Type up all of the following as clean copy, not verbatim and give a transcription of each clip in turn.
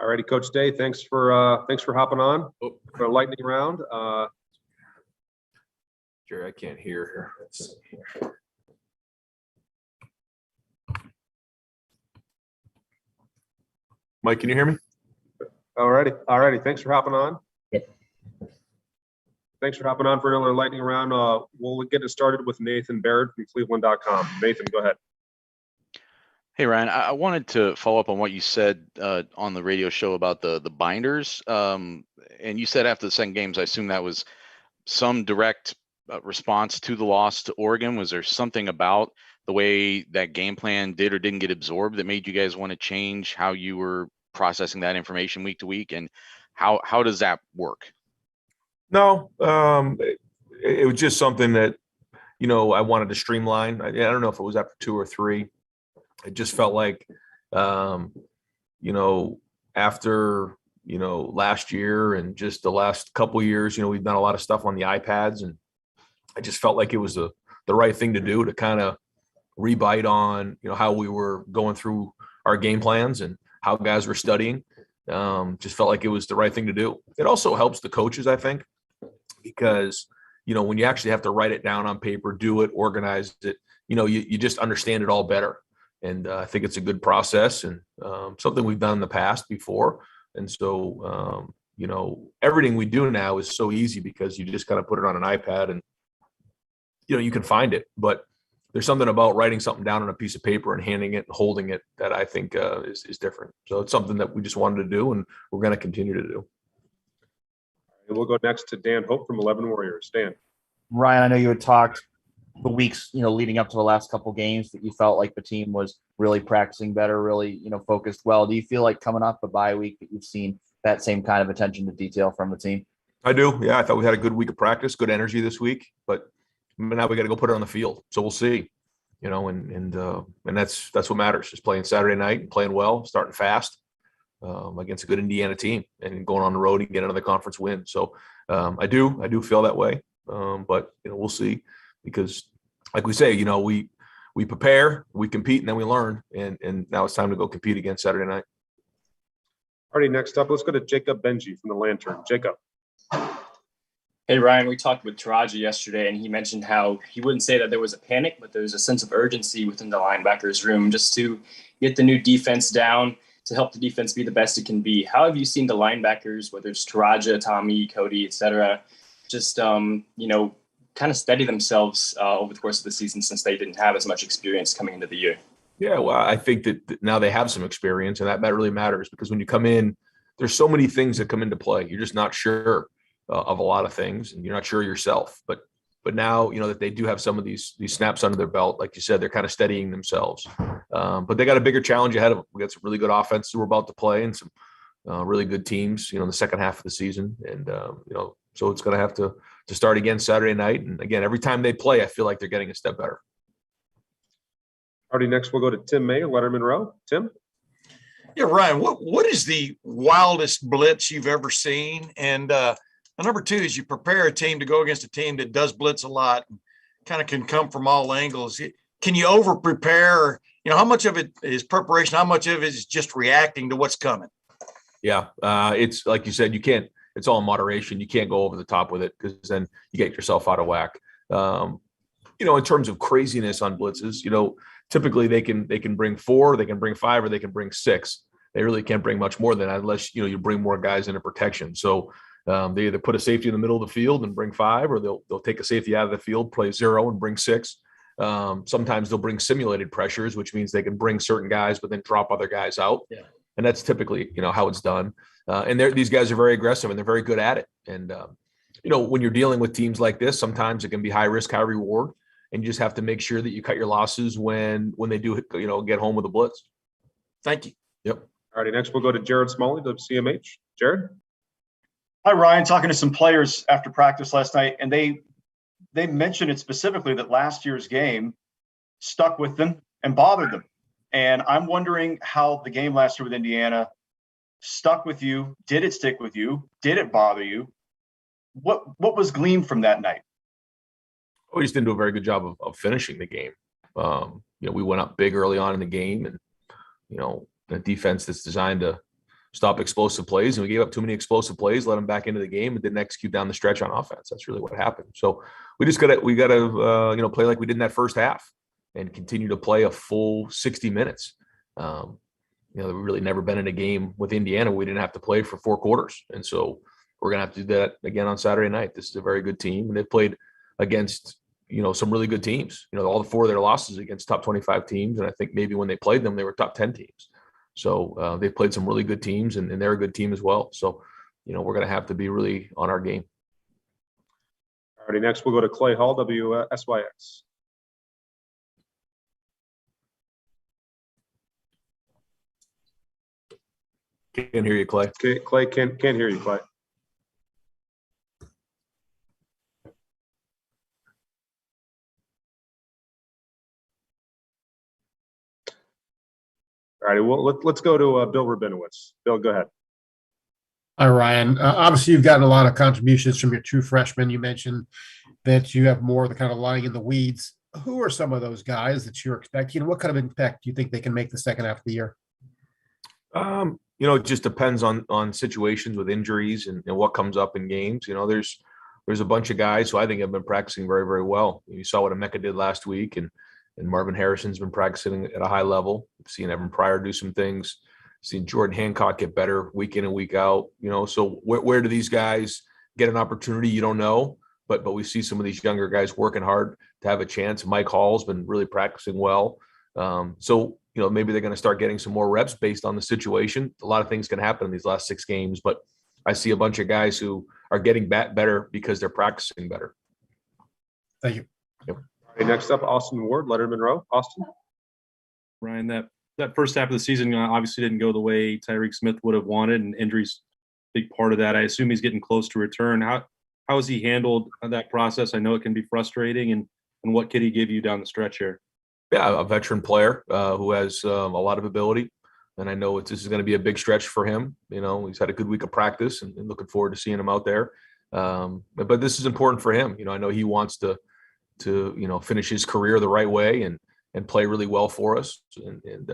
All righty, Coach Day, thanks for hopping on for a lightning round. Jerry, I can't hear here. Mike, can you hear me? All righty, thanks for hopping on. Yep. Thanks for hopping on for another lightning round. We'll get it started with Nathan Baird from Cleveland.com. Nathan, go ahead. Hey, Ryan, I wanted to follow up on what you said on the radio show about the binders. And you said after the second games, I assume that was some direct response to the loss to Oregon. Was there something about the way that game plan did or didn't get absorbed that made you guys want to change how you were processing that information week to week? And how does that work? No, it was just something that, I wanted to streamline. I don't know if it was after 2 or 3. It just felt like, after, last year and just the last couple of years, we've done a lot of stuff on the iPads, and I just felt like it was the right thing to do to kind of rebite on, how we were going through our game plans and how guys were studying. Just felt like it was the right thing to do. It also helps the coaches, I think, because, when you actually have to write it down on paper, do it, organize it, you just understand it all better. And I think it's a good process and something we've done in the past before. And so, everything we do now is so easy because you just kind of put it on an iPad and, you can find it. But there's something about writing something down on a piece of paper and handing it and holding it that I think is different. So it's something that we just wanted to do and we're going to continue to do. And we'll go next to Dan Hope from 11 Warriors. Dan. Ryan, I know you had talked the weeks, leading up to the last couple games that you felt like the team was really practicing better, really, focused well. Do you feel like coming off the bye week that you've seen that same kind of attention to detail from the team? I do. Yeah. I thought we had a good week of practice, good energy this week, but now we got to go put it on the field. So we'll see, and that's what matters, just playing Saturday night and playing well, starting fast against a good Indiana team and going on the road and get another conference win. So I do feel that way. But we'll see, because like we say, we prepare, we compete, and then we learn. And now it's time to go compete again Saturday night. All right, next up, let's go to Jacob Benji from the Lantern. Jacob. Hey, Ryan, we talked with Taraji yesterday, and he mentioned how he wouldn't say that there was a panic, but there was a sense of urgency within the linebackers room just to get the new defense down, to help the defense be the best it can be. How have you seen the linebackers, whether it's Taraji, Tommy, Cody, et cetera, just, kind of steady themselves over the course of the season since they didn't have as much experience coming into the year? Yeah, well, I think that now they have some experience, and that really matters, because when you come in, there's so many things that come into play. You're just not sure of a lot of things, and you're not sure yourself. But now, that they do have some of these snaps under their belt, like you said, they're kind of steadying themselves. But they got a bigger challenge ahead of them. We got some really good offenses we're about to play, and some really good teams, in the second half of the season. And, so it's going to have to start again Saturday night. And again, every time they play, I feel like they're getting a step better. Alrighty, next we'll go to Tim May, Lettermen Row. Tim? Yeah, Ryan, what is the wildest blitz you've ever seen? And number 2 is you prepare a team to go against a team that does blitz a lot, and kind of can come from all angles. Can you over prepare? How much of it is preparation? How much of it is just reacting to what's coming? Yeah, it's like you said, it's all in moderation. You can't go over the top with it, because then you get yourself out of whack. In terms of craziness on blitzes, typically they can bring 4, they can bring 5, or they can bring 6. They really can't bring much more than that unless, you bring more guys into protection. So they either put a safety in the middle of the field and bring 5, or they'll take a safety out of the field, play 0 and bring 6. Sometimes they'll bring simulated pressures, which means they can bring certain guys, but then drop other guys out. Yeah. And that's typically, how it's done. And these guys are very aggressive, and they're very good at it. And, when you're dealing with teams like this, sometimes it can be high risk, high reward. And you just have to make sure that you cut your losses when they do, get home with a blitz. Thank you. Yep. All righty, next we'll go to Jared Smalley, the CMH. Jared? Hi, Ryan. Talking to some players after practice last night, and they mentioned it specifically that last year's game stuck with them and bothered them. And I'm wondering how the game last year with Indiana stuck with you. Did it stick with you? Did it bother you? What was gleaned from that night? We just didn't do a very good job of finishing the game. We went up big early on in the game, and, the defense that's designed to stop explosive plays, and we gave up too many explosive plays, let them back into the game, and didn't execute down the stretch on offense. That's really what happened. So we gotta play like we did in that first half and continue to play a full 60 minutes. We've really never been in a game with Indiana we didn't have to play for 4 quarters, and so we're gonna have to do that again on Saturday night. This is a very good team, and they've played against some really good teams. All the 4 of their losses against top 25 teams, and I think maybe when they played them, they were top 10 teams. So they played some really good teams, and they're a good team as well. So, we're going to have to be really on our game. All righty, next we'll go to Clay Hall, WSYX. Can't hear you, Clay. Okay, Clay, can't hear you, Clay. All righty, well, let's go to Bill Rabinowitz. Bill, go ahead. Hi, Ryan. Obviously, you've gotten a lot of contributions from your true freshmen. You mentioned that you have more of the kind of lying in the weeds. Who are some of those guys that you're expecting? What kind of impact do you think they can make the second half of the year? It just depends on situations with injuries and what comes up in games. There's a bunch of guys who I think have been practicing very, very well. You saw what Emeka did last week, and Marvin Harrison's been practicing at a high level. I've seen Evan Pryor do some things. Seen Jordan Hancock get better week in and week out. So where do these guys get an opportunity? You don't know, but we see some of these younger guys working hard to have a chance. Mike Hall's been really practicing well. So maybe they're going to start getting some more reps based on the situation. A lot of things can happen in these last 6 games, but I see a bunch of guys who are getting better because they're practicing better. Thank you. All right, next up, Austin Ward, Lettermen Row. Austin. Ryan, that first half of the season obviously didn't go the way Tyreek Smith would have wanted, and injuries big part of that. I assume he's getting close to return. How has he handled that process? I know it can be frustrating, and what could he give you down the stretch here? Yeah, a veteran player who has a lot of ability, and I know this is going to be a big stretch for him. He's had a good week of practice, and looking forward to seeing him out there. But this is important for him. I know he wants to finish his career the right way and play really well for us and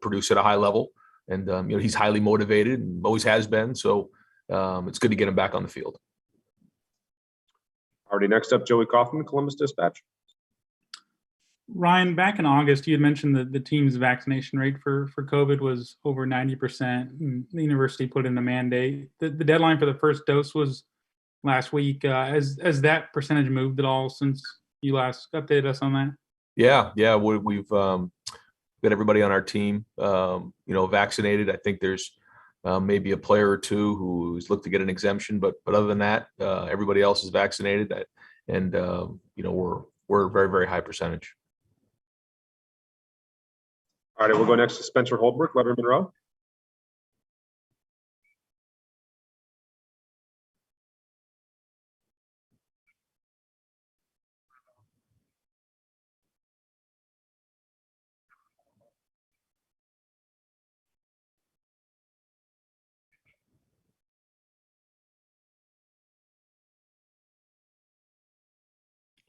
produce at a high level. And, he's highly motivated and always has been. So it's good to get him back on the field. Already next up, Joey Kaufman, Columbus Dispatch. Ryan, back in August, you had mentioned that the team's vaccination rate for COVID was over 90%. And the university put in a mandate. The deadline for the first dose was last week. Has that percentage moved at all since you last updated us on that? Yeah. We've got everybody on our team, vaccinated. I think there's maybe a player or two who's looked to get an exemption, but other than that, everybody else is vaccinated. And we're a very, very high percentage. All right, we'll go next to Spencer Holbrook, Lettermen Row.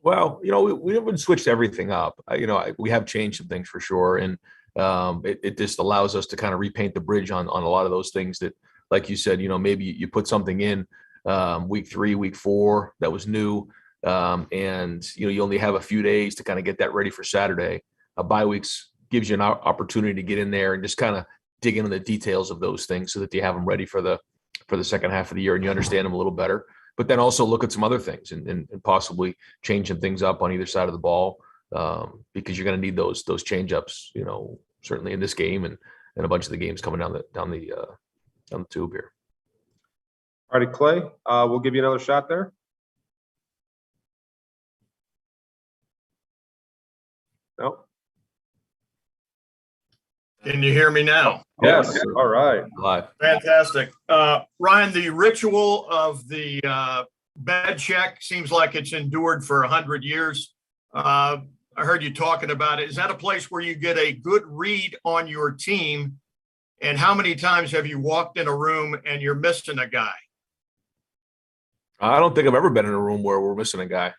Well, we haven't switched everything up. We have changed some things for sure. And it just allows us to kind of repaint the bridge on a lot of those things that, like you said, maybe you put something in week 3, week 4 that was new. And you only have a few days to kind of get that ready for Saturday. Bye weeks gives you an opportunity to get in there and just kind of dig into the details of those things so that you have them ready for the second half of the year and you understand them a little better. But then also look at some other things and possibly changing things up on either side of the ball because you're going to need those change ups, certainly in this game and a bunch of the games coming down the tube here. All righty, Clay, we'll give you another shot there. No. Can you hear me now? Yes. All right. Live. Fantastic. Ryan, the ritual of the bed check seems like it's endured for 100 years. I heard you talking about it. Is that a place where you get a good read on your team? And how many times have you walked in a room and you're missing a guy? I don't think I've ever been in a room where we're missing a guy.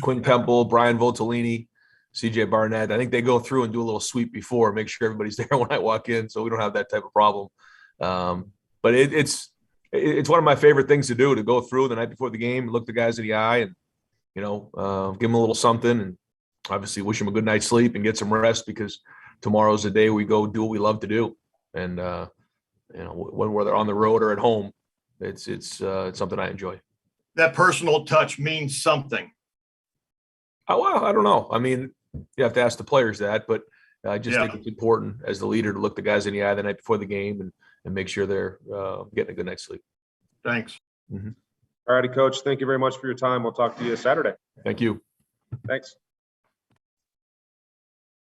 Quinn Temple, Brian Voltolini, CJ Barnett. I think they go through and do a little sweep before, make sure everybody's there when I walk in, so we don't have that type of problem. but it's one of my favorite things to do, to go through the night before the game, look the guys in the eye, and give them a little something, and obviously wish them a good night's sleep and get some rest, because tomorrow's the day we go do what we love to do. And when we're on the road or at home, it's something I enjoy. That personal touch means something. Well, I don't know. I mean, you have to ask the players that, but I just Yeah. think it's important as the leader to look the guys in the eye the night before the game and make sure they're getting a good night's sleep. Thanks. All righty, Coach. Thank you very much for your time. We'll talk to you Saturday. Thank you. Thanks.